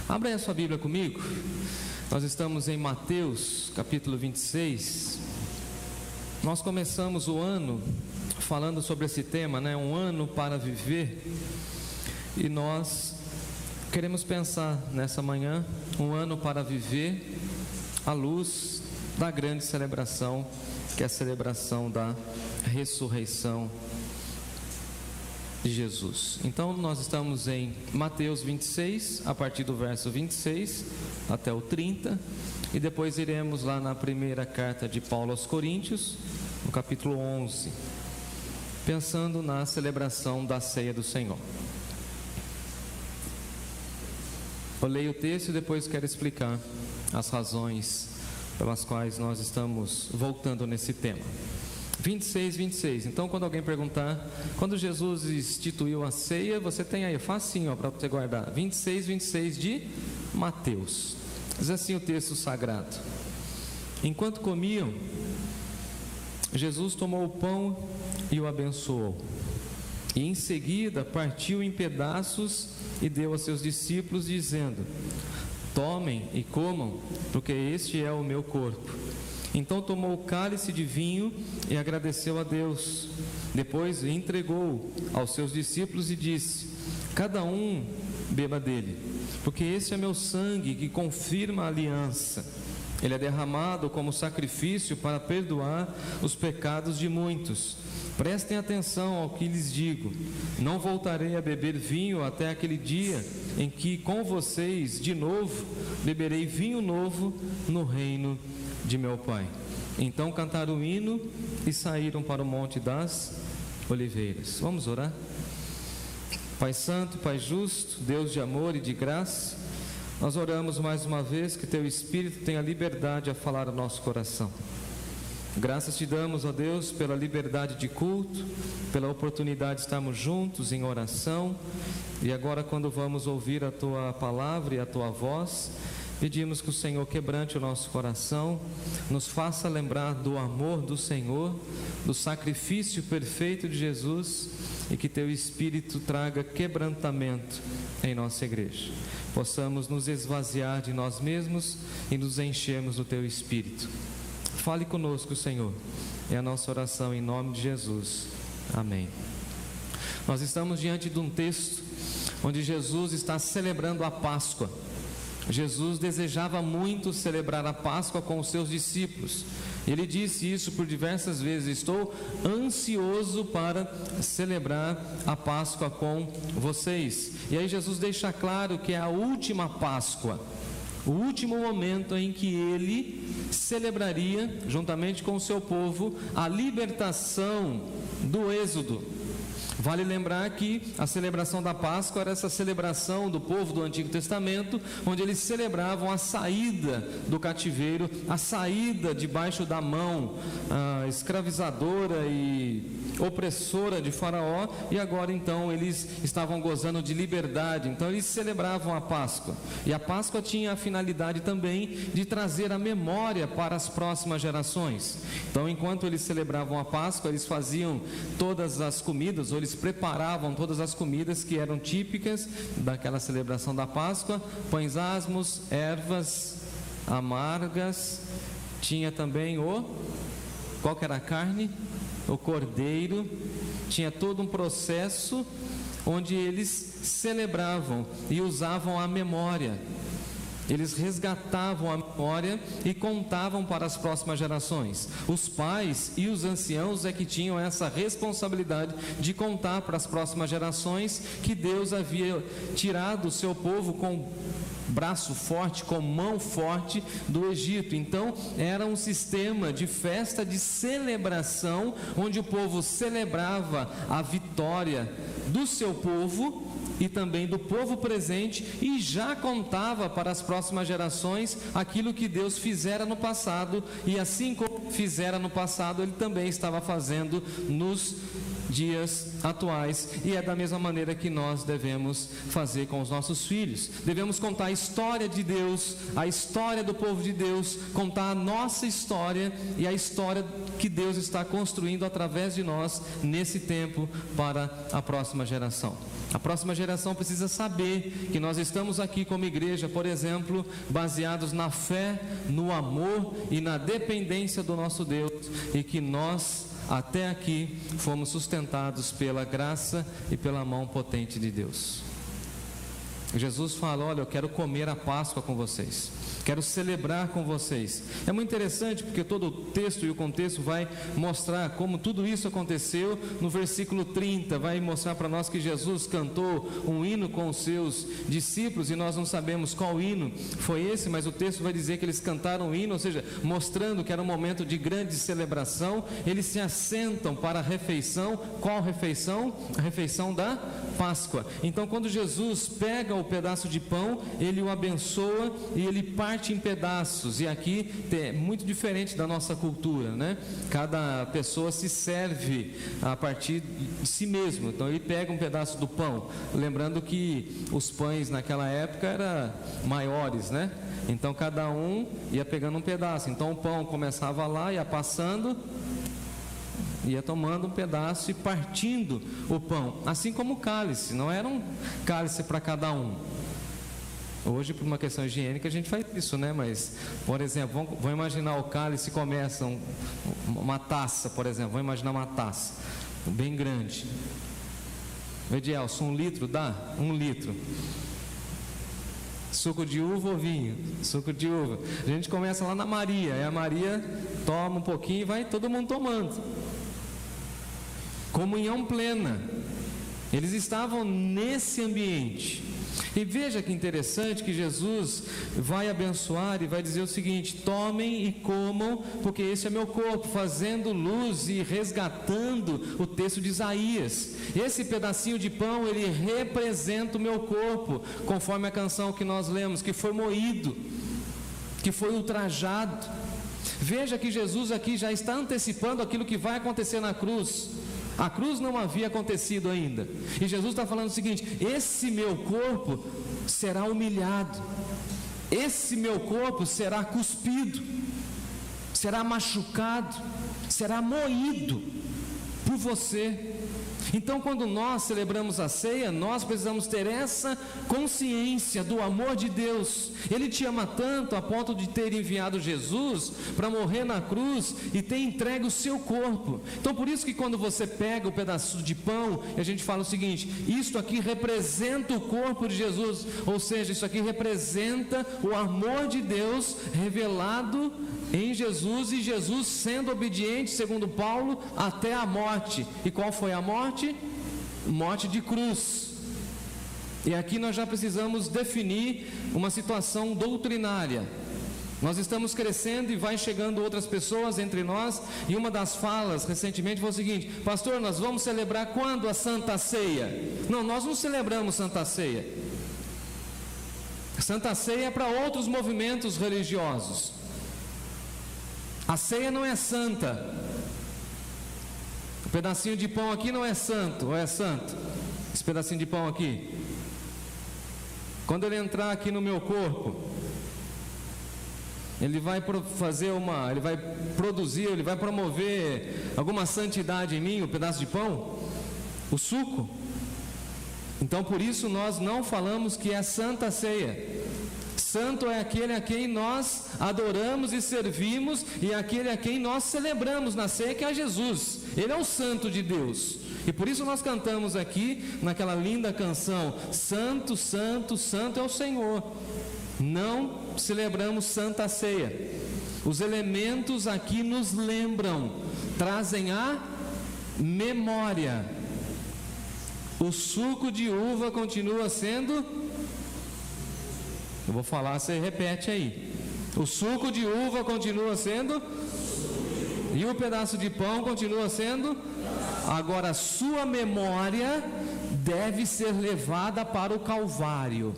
Abra aí a sua Bíblia comigo. Nós estamos em Mateus, capítulo 26. Nós começamos o ano falando sobre esse tema, né? Um ano para viver. E nós queremos pensar nessa manhã, um ano para viver à luz da grande celebração, que é a celebração da ressurreição de Jesus. Então nós estamos em Mateus 26, a partir do verso 26 até o 30, e depois iremos lá na primeira carta de Paulo aos Coríntios, no capítulo 11, pensando na celebração da ceia do Senhor. Eu leio o texto e depois quero explicar as razões pelas quais nós estamos voltando nesse tema. 26. Então, quando alguém perguntar, quando Jesus instituiu a ceia, você tem aí, facinho para você guardar. 26 de Mateus. Diz assim o texto sagrado: enquanto comiam, Jesus tomou o pão e o abençoou, e em seguida partiu em pedaços e deu a seus discípulos, dizendo: tomem e comam, porque este é o meu corpo. Então tomou o cálice de vinho e agradeceu a Deus. Depois entregou aos seus discípulos e disse: cada um beba dele, porque este é meu sangue que confirma a aliança. Ele é derramado como sacrifício para perdoar os pecados de muitos. Prestem atenção ao que lhes digo: não voltarei a beber vinho até aquele dia em que com vocês de novo beberei vinho novo no reino de meu Pai. Então cantaram o hino e saíram para o Monte das Oliveiras. Vamos orar? Pai santo, Pai justo, Deus de amor e de graça, nós oramos mais uma vez que Teu Espírito tenha liberdade a falar ao nosso coração. Graças te damos, ó Deus, pela liberdade de culto, pela oportunidade de estarmos juntos em oração. E agora, quando vamos ouvir a Tua palavra e a Tua voz, pedimos que o Senhor quebrante o nosso coração, nos faça lembrar do amor do Senhor, do sacrifício perfeito de Jesus, e que Teu Espírito traga quebrantamento em nossa igreja. Possamos nos esvaziar de nós mesmos e nos enchermos do Teu Espírito. Fale conosco, Senhor. É a nossa oração em nome de Jesus. Amém. Nós estamos diante de um texto onde Jesus está celebrando a Páscoa. Jesus desejava muito celebrar a Páscoa com os seus discípulos. Ele disse isso por diversas vezes: estou ansioso para celebrar a Páscoa com vocês. E aí Jesus deixa claro que é a última Páscoa, o último momento em que ele celebraria, juntamente com o seu povo, a libertação do Êxodo. Vale lembrar que a celebração da Páscoa era essa celebração do povo do Antigo Testamento, onde eles celebravam a saída do cativeiro, a saída debaixo da mão escravizadora e opressora de Faraó, e agora então eles estavam gozando de liberdade. Então eles celebravam a Páscoa, e a Páscoa tinha a finalidade também de trazer a memória para as próximas gerações. Então, enquanto eles celebravam a Páscoa, eles faziam todas as comidas, ou eles preparavam todas as comidas que eram típicas daquela celebração da Páscoa: pães asmos, ervas amargas, tinha também qual que era a carne? O cordeiro. Tinha todo um processo onde eles celebravam e usavam a memória. Eles resgatavam a memória e contavam para as próximas gerações. Os pais e os anciãos é que tinham essa responsabilidade de contar para as próximas gerações que Deus havia tirado o seu povo com braço forte, com mão forte do Egito. Então era um sistema de festa, de celebração, onde o povo celebrava a vitória do seu povo e também do povo presente, e já contava para as próximas gerações aquilo que Deus fizera no passado, e assim como fizera no passado, Ele também estava fazendo nos dias atuais, e é da mesma maneira que nós devemos fazer com os nossos filhos. Devemos contar a história de Deus, a história do povo de Deus, contar a nossa história e a história que Deus está construindo através de nós nesse tempo para a próxima geração. A próxima geração precisa saber que nós estamos aqui como igreja, por exemplo, baseados na fé, no amor e na dependência do nosso Deus, e que nós até aqui fomos sustentados pela graça e pela mão potente de Deus. Jesus fala: olha, eu quero comer a Páscoa com vocês, quero celebrar com vocês. É muito interessante porque todo o texto e o contexto vai mostrar como tudo isso aconteceu. No versículo 30 vai mostrar para nós que Jesus cantou um hino com os seus discípulos, e nós não sabemos qual hino foi esse, mas o texto vai dizer que eles cantaram um hino, ou seja, mostrando que era um momento de grande celebração. Eles se assentam para a refeição. Qual refeição? A refeição da Páscoa. Então, quando Jesus pega o pedaço de pão, ele o abençoa e ele parte em pedaços. E aqui é muito diferente da nossa cultura, né? Cada pessoa se serve a partir de si mesmo. Então ele pega um pedaço do pão, lembrando que os pães naquela época eram maiores, né? Então cada um ia pegando um pedaço. Então o pão começava lá, ia passando, ia tomando um pedaço e partindo o pão, assim como o cálice. Não era um cálice para cada um. Hoje, por uma questão higiênica, a gente faz isso, né? Mas, por exemplo, vamos imaginar o cálice começa uma taça, por exemplo. Vamos imaginar uma taça bem grande. Edielson, 1 litro dá? 1 litro. Suco de uva ou vinho? Suco de uva. A gente começa lá na Maria, e a Maria toma um pouquinho e vai todo mundo tomando. Comunhão plena. Eles estavam nesse ambiente. E veja que interessante que Jesus vai abençoar e vai dizer o seguinte: tomem e comam, porque esse é meu corpo, fazendo luz e resgatando o texto de Isaías. Esse pedacinho de pão, ele representa o meu corpo, conforme a canção que nós lemos, que foi moído, que foi ultrajado. Veja que Jesus aqui já está antecipando aquilo que vai acontecer na cruz. A cruz não havia acontecido ainda, e Jesus está falando o seguinte: esse meu corpo será humilhado, esse meu corpo será cuspido, será machucado, será moído por você. Então, quando nós celebramos a ceia, nós precisamos ter essa consciência do amor de Deus. Ele te ama tanto a ponto de ter enviado Jesus para morrer na cruz e ter entregue o seu corpo. Então, por isso que quando você pega o pedaço de pão, a gente fala o seguinte: isto aqui representa o corpo de Jesus, ou seja, isso aqui representa o amor de Deus revelado em Jesus, e Jesus sendo obediente, segundo Paulo, até a morte. E qual foi a morte? Morte de cruz. E aqui nós já precisamos definir uma situação doutrinária. Nós estamos crescendo e vai chegando outras pessoas entre nós, e uma das falas recentemente foi o seguinte: pastor, nós vamos celebrar quando a Santa Ceia? Não, nós não celebramos Santa Ceia. Santa Ceia é para outros movimentos religiosos. A ceia não é santa. O pedacinho de pão aqui não é santo, ou é santo? Esse pedacinho de pão aqui, quando ele entrar aqui no meu corpo, ele vai ele vai produzir, ele vai promover alguma santidade em mim, o pedaço de pão, o suco. Então por isso nós não falamos que é santa ceia. Santo é aquele a quem nós adoramos e servimos, e aquele a quem nós celebramos na ceia, que é Jesus. Ele é o santo de Deus. E por isso nós cantamos aqui, naquela linda canção: Santo, Santo, Santo é o Senhor. Não celebramos Santa Ceia. Os elementos aqui nos lembram, trazem a memória. O suco de uva continua sendo... Eu vou falar, você repete aí. O suco de uva continua sendo, e o pedaço de pão continua sendo. Agora, a sua memória deve ser levada para o Calvário.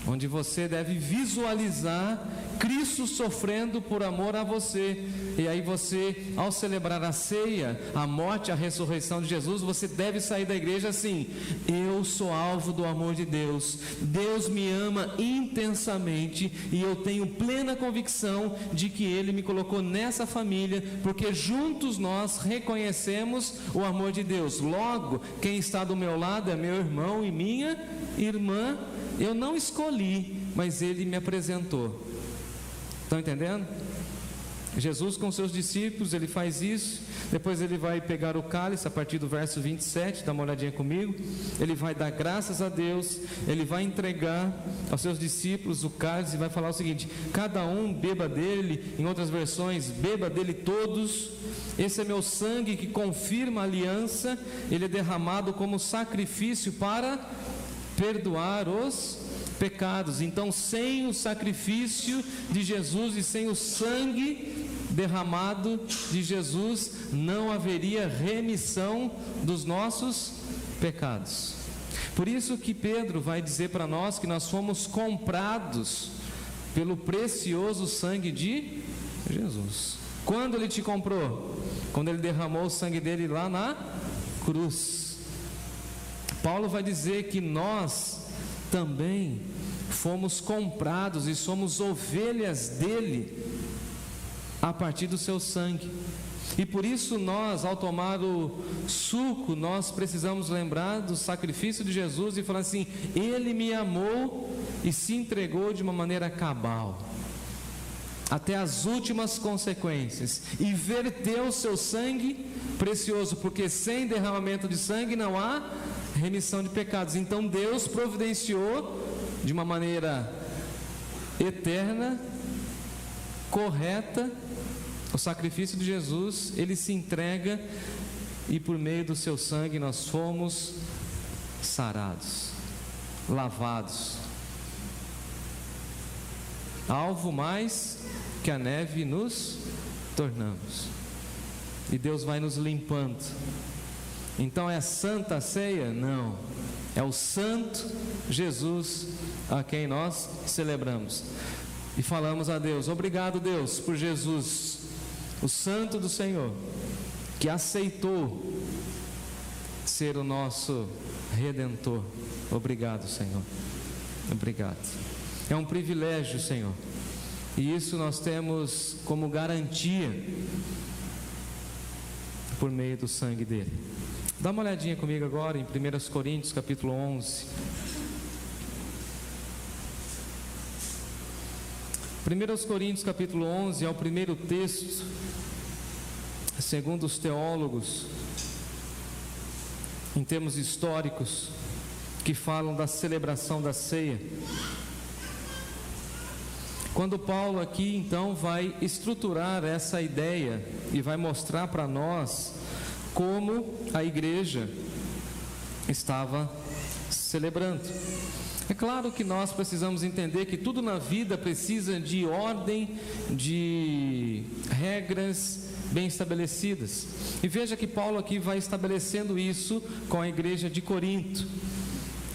onde você deve visualizar Cristo sofrendo por amor a você. E aí você, ao celebrar a ceia, a morte, a ressurreição de Jesus, você deve sair da igreja assim: eu sou alvo do amor de Deus, Deus me ama intensamente e eu tenho plena convicção de que Ele me colocou nessa família, porque juntos nós reconhecemos o amor de Deus. Logo, quem está do meu lado é meu irmão e minha irmã. Eu não escolhi, mas Ele me apresentou. Estão entendendo? Jesus com seus discípulos, Ele faz isso. Depois Ele vai pegar o cálice, a partir do verso 27, dá uma olhadinha comigo. Ele vai dar graças a Deus, Ele vai entregar aos seus discípulos o cálice e vai falar o seguinte: cada um beba dele. Em outras versões, beba dele todos. Esse é meu sangue que confirma a aliança. Ele é derramado como sacrifício para perdoar os pecados. Então, sem o sacrifício de Jesus e sem o sangue derramado de Jesus, não haveria remissão dos nossos pecados. Por isso que Pedro vai dizer para nós que nós fomos comprados pelo precioso sangue de Jesus. Quando Ele te comprou? Quando Ele derramou o sangue dele lá na cruz. Paulo vai dizer que nós também fomos comprados e somos ovelhas dele a partir do seu sangue. E por isso nós, ao tomar o suco, nós precisamos lembrar do sacrifício de Jesus e falar assim: Ele me amou e se entregou de uma maneira cabal, até as últimas consequências, e verteu o seu sangue precioso, porque sem derramamento de sangue não há remissão de pecados. Então Deus providenciou de uma maneira eterna, correta, o sacrifício de Jesus. Ele se entrega e por meio do seu sangue nós fomos sarados, lavados, alvo mais que a neve nos tornamos, e Deus vai nos limpando. Então é santa ceia? Não, é o santo Jesus a quem nós celebramos e falamos a Deus: obrigado, Deus, por Jesus, o santo do Senhor, que aceitou ser o nosso Redentor. Obrigado, Senhor, obrigado. É um privilégio, Senhor, e isso nós temos como garantia por meio do sangue dele. Dá uma olhadinha comigo agora em 1 Coríntios capítulo 11. 1 Coríntios capítulo 11 é o primeiro texto, segundo os teólogos, em termos históricos, que falam da celebração da ceia. Quando Paulo aqui então vai estruturar essa ideia e vai mostrar para nós como a igreja estava celebrando. É claro que nós precisamos entender que tudo na vida precisa de ordem, de regras bem estabelecidas. E veja que Paulo aqui vai estabelecendo isso com a igreja de Corinto.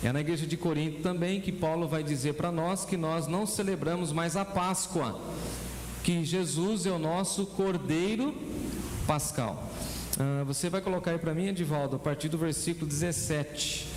É na igreja de Corinto também que Paulo vai dizer para nós que nós não celebramos mais a Páscoa, que Jesus é o nosso Cordeiro Pascal. Você vai colocar aí para mim, Edivaldo, a partir do versículo 17.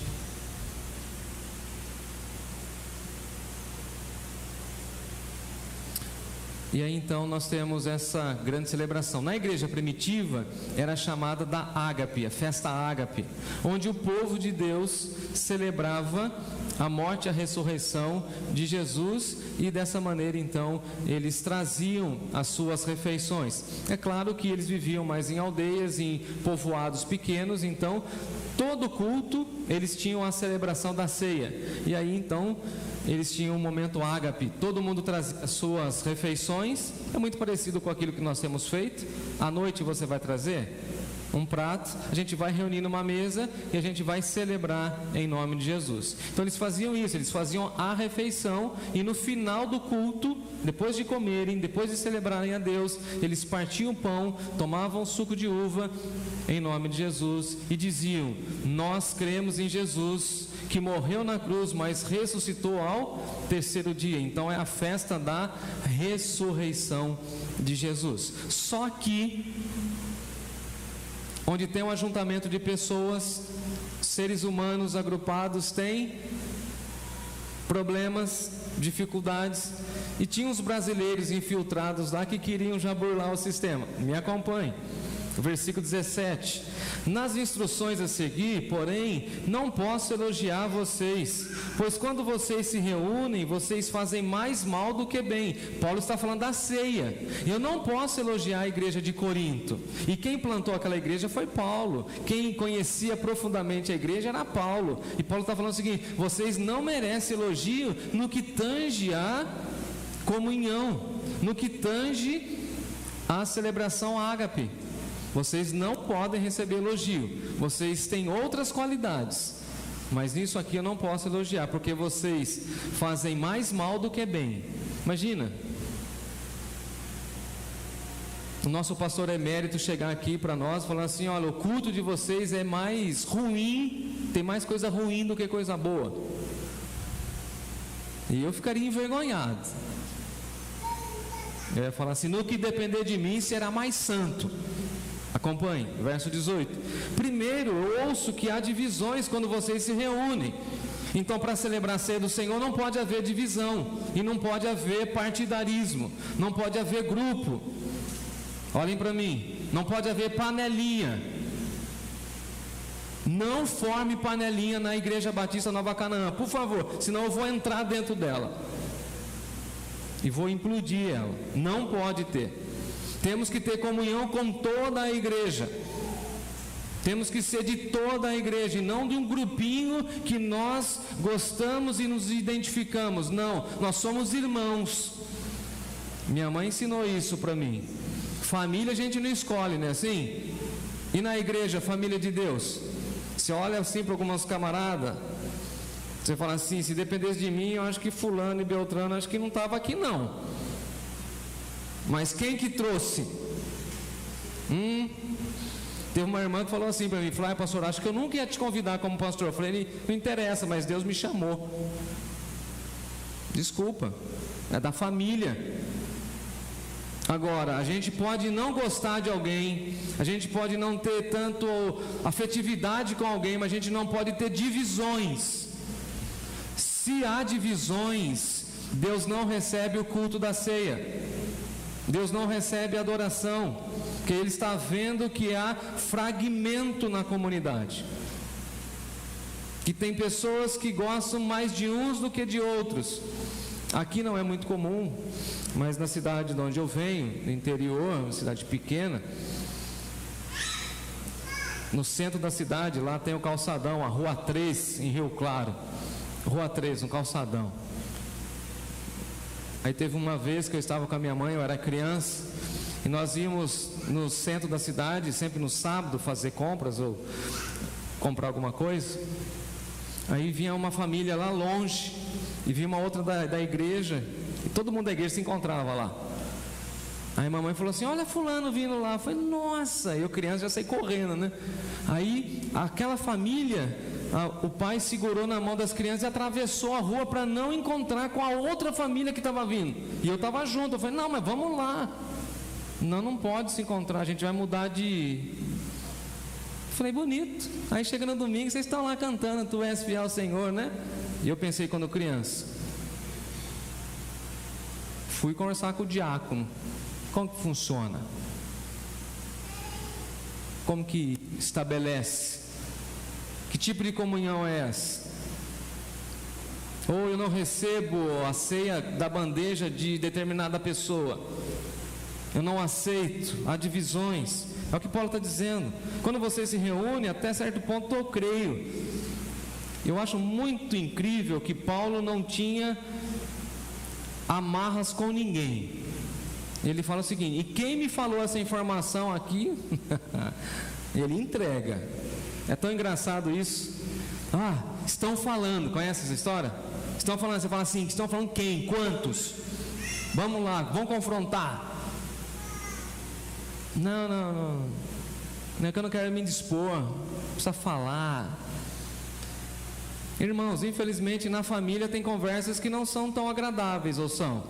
E aí então nós temos essa grande celebração. Na igreja primitiva era chamada da Ágape, a festa Ágape, onde o povo de Deus celebrava a morte e a ressurreição de Jesus, e dessa maneira então eles traziam as suas refeições. É claro que eles viviam mais em aldeias, em povoados pequenos, então todo culto eles tinham a celebração da ceia, e aí então eles tinham um momento ágape, todo mundo trazia as suas refeições. É muito parecido com aquilo que nós temos feito. À noite você vai trazer? um prato, a gente vai reunir numa mesa e a gente vai celebrar em nome de Jesus. Então eles faziam isso, eles faziam a refeição e no final do culto, depois de comerem, depois de celebrarem a Deus, eles partiam o pão, tomavam suco de uva em nome de Jesus e diziam: nós cremos em Jesus, que morreu na cruz, mas ressuscitou ao terceiro dia. Então é a festa da ressurreição de Jesus. Só que onde tem um ajuntamento de pessoas, seres humanos agrupados, tem problemas, dificuldades, e tinha uns brasileiros infiltrados lá que queriam já burlar o sistema. Me acompanhe. Versículo 17: nas instruções a seguir, porém, não posso elogiar vocês, pois quando vocês se reúnem, vocês fazem mais mal do que bem. Paulo está falando da ceia. Eu não posso elogiar a igreja de Corinto, e quem plantou aquela igreja foi Paulo, quem conhecia profundamente a igreja era Paulo, e Paulo está falando o seguinte: vocês não merecem elogio no que tange a comunhão, no que tange a celebração ágape. Vocês não podem receber elogio, vocês têm outras qualidades, mas nisso aqui eu não posso elogiar, porque vocês fazem mais mal do que bem. Imagina, o nosso pastor emérito chegar aqui para nós e falar assim: olha, o culto de vocês é mais ruim, tem mais coisa ruim do que coisa boa. E eu ficaria envergonhado. Eu ia falar assim: no que depender de mim será mais santo. Acompanhe, verso 18: primeiro, eu ouço que há divisões quando vocês se reúnem. Então, para celebrar a ceia do Senhor não pode haver divisão, e não pode haver partidarismo, não pode haver grupo. Olhem para mim, não pode haver panelinha. Não forme panelinha na Igreja Batista Nova Canaã, por favor, senão eu vou entrar dentro dela e vou implodir ela. Não pode ter. Temos que ter comunhão com toda a igreja. Temos que ser de toda a igreja, e não de um grupinho que nós gostamos e nos identificamos. Não, nós somos irmãos. Minha mãe ensinou isso para mim. Família a gente não escolhe, não é assim? E na igreja, família de Deus, você olha assim para algumas camaradas, você fala assim: se dependesse de mim, eu acho que fulano e beltrano, acho que não estava aqui não. Mas quem que trouxe? Teve uma irmã que falou assim para mim: falou: pastor, acho que eu nunca ia te convidar como pastor. Eu falei: não interessa, mas Deus me chamou. Desculpa, é da família. Agora, a gente pode não gostar de alguém, a gente pode não ter tanto afetividade com alguém, mas a gente não pode ter divisões. Se há divisões, Deus não recebe o culto da ceia. Deus não recebe adoração, porque Ele está vendo que há fragmento na comunidade, que tem pessoas que gostam mais de uns do que de outros. Aqui não é muito comum, mas na cidade de onde eu venho, no interior, uma cidade pequena, no centro da cidade, lá tem o calçadão, a Rua 3, em Rio Claro. Rua 3, um calçadão. Aí teve uma vez que eu estava com a minha mãe, eu era criança, e nós íamos no centro da cidade, sempre no sábado, fazer compras ou comprar alguma coisa. Aí vinha uma família lá longe, e vinha uma outra da igreja, e todo mundo da igreja se encontrava lá. Aí a mamãe falou assim: olha fulano vindo lá. Eu falei: nossa, eu criança já saí correndo, né? Aí aquela família, o pai segurou na mão das crianças e atravessou a rua para não encontrar com a outra família que estava vindo. E eu estava junto. Eu falei: não, mas vamos lá. Não pode se encontrar, a gente vai mudar de... Eu falei: bonito. Aí chega no domingo, vocês estão lá cantando Tu és fiel ao Senhor, né? E eu pensei quando criança. Fui conversar com o diácono. Como que funciona? Como que estabelece? Que tipo de comunhão é essa? Ou eu não recebo a ceia da bandeja de determinada pessoa, eu não aceito, há divisões. É o que Paulo está dizendo. Quando você se reúne, até certo ponto eu creio. Eu acho muito incrível que Paulo não tinha amarras com ninguém. Ele fala o seguinte: e quem me falou essa informação aqui? Ele entrega. É tão engraçado isso. Estão falando, conhece essa história? Estão falando, você fala assim, estão falando quem? Quantos? Vamos lá, vamos confrontar. Não é que eu não quero me dispor, precisa falar. Irmãos, infelizmente na família tem conversas que não são tão agradáveis, ou são?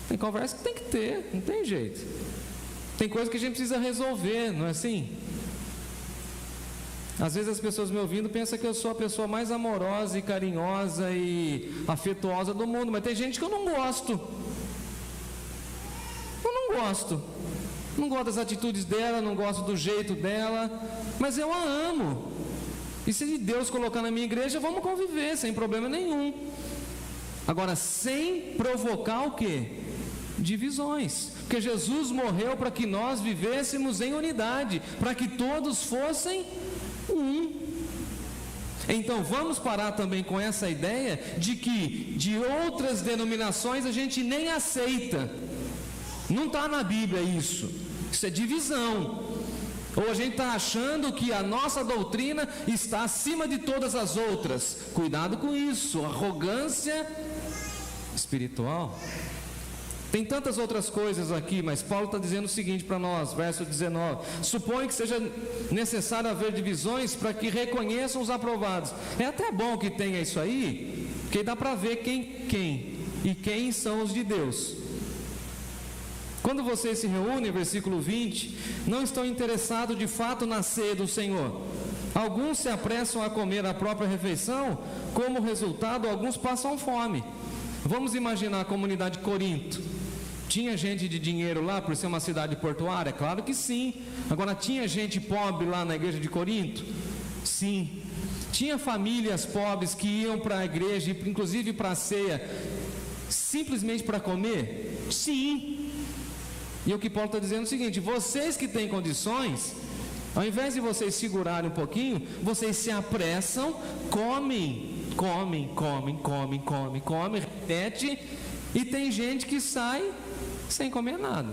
Tem conversa que tem que ter, não tem jeito. Tem coisa que a gente precisa resolver, não é assim? Às vezes as pessoas me ouvindo pensam que eu sou a pessoa mais amorosa e carinhosa e afetuosa do mundo, mas tem gente que eu não gosto. Não gosto das atitudes dela, não gosto do jeito dela, mas eu a amo. E se Deus colocar na minha igreja, vamos conviver sem problema nenhum. Agora, sem provocar o quê? Divisões. Porque Jesus morreu para que nós vivêssemos em unidade, para que todos fossem um. Então vamos parar também com essa ideia de que de outras denominações a gente nem aceita. Não está na Bíblia isso. Isso é divisão. Ou a gente está achando que a nossa doutrina está acima de todas as outras. Cuidado com isso. Arrogância espiritual. Tem tantas outras coisas aqui, mas Paulo está dizendo o seguinte para nós, verso 19: supõe que seja necessário haver divisões para que reconheçam os aprovados. É até bom que tenha isso aí, porque dá para ver quem são os de Deus. Quando vocês se reúnem, versículo 20, não estão interessados de fato na ceia do Senhor. Alguns se apressam a comer a própria refeição, como resultado, alguns passam fome. Vamos imaginar a comunidade de Corinto. Tinha gente de dinheiro lá por ser uma cidade portuária? Claro que sim. Agora, tinha gente pobre lá na igreja de Corinto? Sim. Tinha famílias pobres que iam para a igreja, inclusive para a ceia, simplesmente para comer? Sim. E o que Paulo está dizendo é o seguinte: vocês que têm condições, ao invés de vocês segurarem um pouquinho, vocês se apressam, come, repete, e tem gente que sai sem comer nada.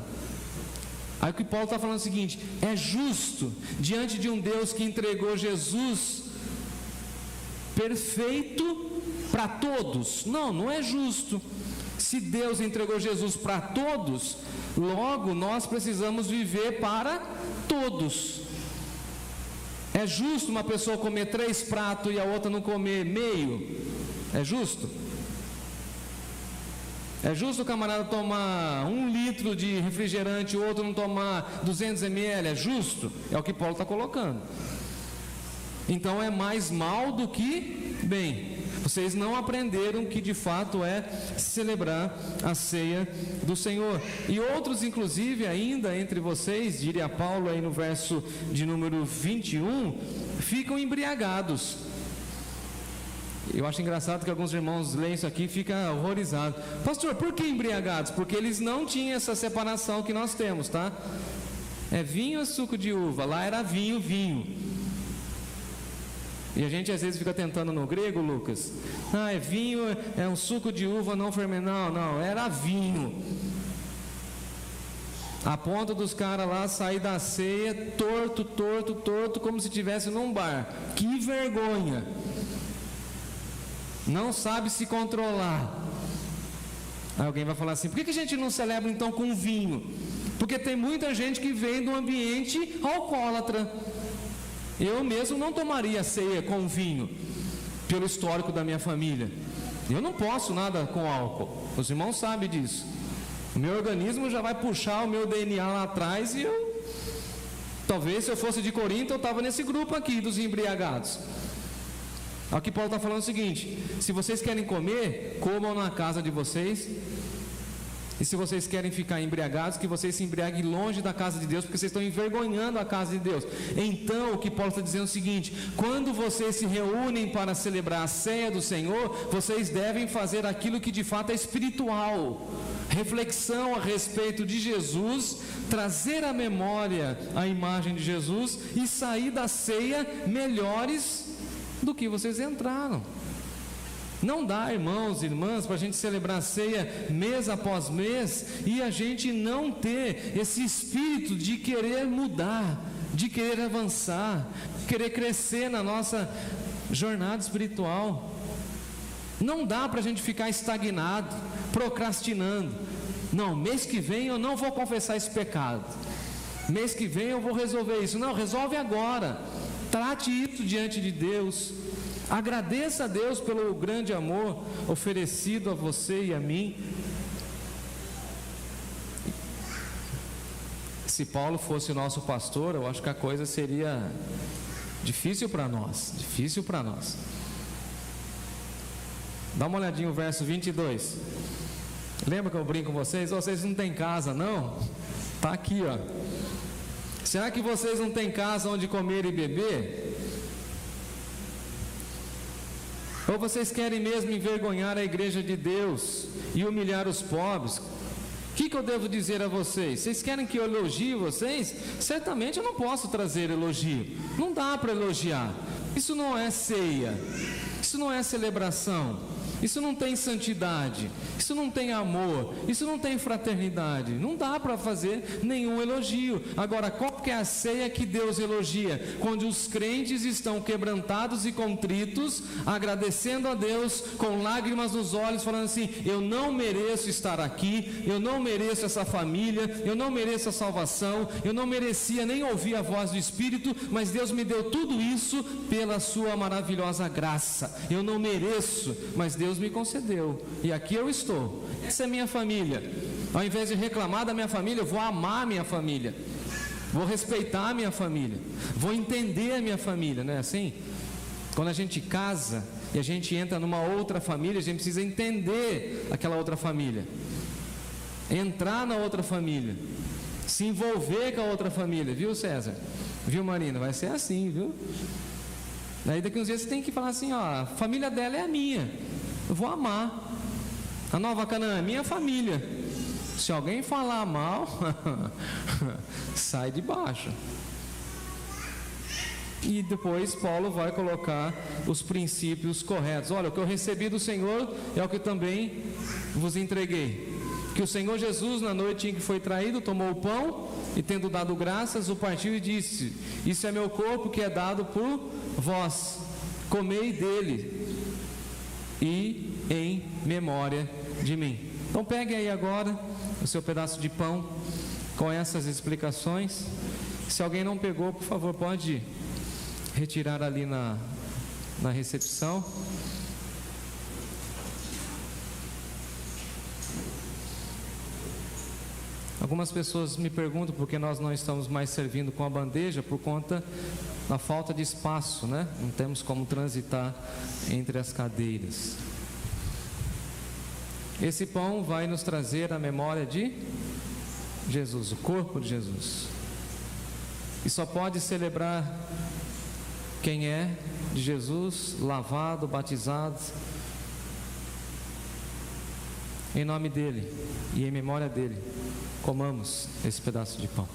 Aí o que Paulo está falando é o seguinte: é justo, diante de um Deus que entregou Jesus perfeito para todos? Não é justo. Se Deus entregou Jesus para todos, logo nós precisamos viver para todos. É justo uma pessoa comer 3 pratos e a outra não comer meio? É justo? É justo o camarada tomar 1 litro de refrigerante e o outro não tomar 200 ml? É justo? É o que Paulo está colocando. Então é mais mal do que bem. Vocês não aprenderam que de fato é celebrar a ceia do Senhor. E outros, inclusive, ainda entre vocês, diria Paulo aí no verso de número 21, ficam embriagados. Eu acho engraçado que alguns irmãos leem isso aqui e ficam horrorizados. Pastor, por que embriagados? Porque eles não tinham essa separação que nós temos, tá? É vinho ou suco de uva? Lá era vinho. E a gente às vezes fica tentando no grego, Lucas. É vinho, é um suco de uva não fermentado. Não, era vinho. A ponto dos caras lá sair da ceia torto, como se estivesse num bar. Que vergonha. Não sabe se controlar. Aí alguém vai falar assim: por que a gente não celebra então com vinho? Porque tem muita gente que vem do ambiente alcoólatra. Eu mesmo não tomaria ceia com vinho, pelo histórico da minha família. Eu não posso nada com álcool. Os irmãos sabem disso. O meu organismo já vai puxar o meu DNA lá atrás e talvez se eu fosse de Corinto, eu estava nesse grupo aqui dos embriagados. Aqui Paulo está falando o seguinte: se vocês querem comer, comam na casa de vocês. E se vocês querem ficar embriagados, que vocês se embriaguem longe da casa de Deus, porque vocês estão envergonhando a casa de Deus. Então, o que Paulo está dizendo é o seguinte: quando vocês se reúnem para celebrar a ceia do Senhor, vocês devem fazer aquilo que de fato é espiritual. Reflexão a respeito de Jesus, trazer à memória a imagem de Jesus e sair da ceia melhores do que vocês entraram. Não dá, irmãos e irmãs, para a gente celebrar a ceia mês após mês e a gente não ter esse espírito de querer mudar, de querer avançar, querer crescer na nossa jornada espiritual. Não dá para a gente ficar estagnado, procrastinando. Não, mês que vem eu não vou confessar esse pecado, mês que vem eu vou resolver isso. Não, resolve agora. Trate isso diante de Deus. Agradeça a Deus pelo grande amor oferecido a você e a mim. Se Paulo fosse o nosso pastor, eu acho que a coisa seria difícil para nós. Dá uma olhadinha no verso 22. Lembra que eu brinco com vocês? Vocês não têm casa, não? Está aqui, ó. Será que vocês não têm casa onde comer e beber? Ou vocês querem mesmo envergonhar a igreja de Deus e humilhar os pobres? O que eu devo dizer a vocês? Vocês querem que eu elogie vocês? Certamente eu não posso trazer elogio. Não dá para elogiar. Isso não é ceia. Isso não é celebração. Isso não tem santidade. Isso não tem amor. Isso não tem fraternidade. Não dá para fazer nenhum elogio. Agora, qual que é a ceia que Deus elogia? Quando os crentes estão quebrantados e contritos, agradecendo a Deus com lágrimas nos olhos, falando assim: eu não mereço estar aqui, eu não mereço essa família, eu não mereço a salvação, eu não merecia nem ouvir a voz do Espírito, mas Deus me deu tudo isso pela sua maravilhosa graça. Eu não mereço, mas Deus me concedeu, e aqui eu estou. Essa é minha família. Ao invés de reclamar da minha família, eu vou amar a minha família, vou respeitar a minha família, vou entender a minha família, não é assim? Quando a gente casa e a gente entra numa outra família, a gente precisa entender aquela outra família, entrar na outra família, se envolver com a outra família, viu, César? Viu, Marina? Vai ser assim, viu? Daí daqui uns dias você tem que falar assim: ó, a família dela é a minha, eu vou amar. A Nova Canaã é minha família. Se alguém falar mal, sai de baixo. E depois Paulo vai colocar os princípios corretos. Olha, o que eu recebi do Senhor é o que também vos entreguei. Que o Senhor Jesus, na noite em que foi traído, tomou o pão e, tendo dado graças, o partiu e disse: isso é meu corpo que é dado por vós, comei dele e em memória de mim. Então pegue aí agora o seu pedaço de pão com essas explicações. Se alguém não pegou, por favor, pode retirar ali na recepção. Algumas pessoas me perguntam por que nós não estamos mais servindo com a bandeja, por conta da falta de espaço, né? Não temos como transitar entre as cadeiras. Esse pão vai nos trazer a memória de Jesus, o corpo de Jesus. E só pode celebrar quem é de Jesus, lavado, batizado, em nome dele e em memória dele. Comamos esse pedaço de pão.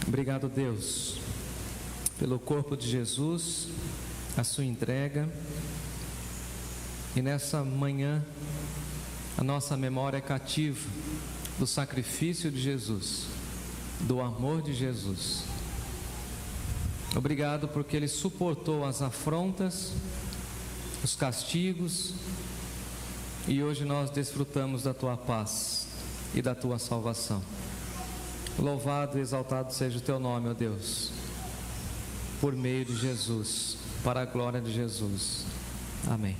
Obrigado, Deus, pelo corpo de Jesus, a sua entrega. E nessa manhã a nossa memória é cativa do sacrifício de Jesus, do amor de Jesus. Obrigado porque Ele suportou as afrontas, os castigos, e hoje nós desfrutamos da Tua paz e da Tua salvação. Louvado e exaltado seja o Teu nome, ó Deus, por meio de Jesus, para a glória de Jesus. Amém.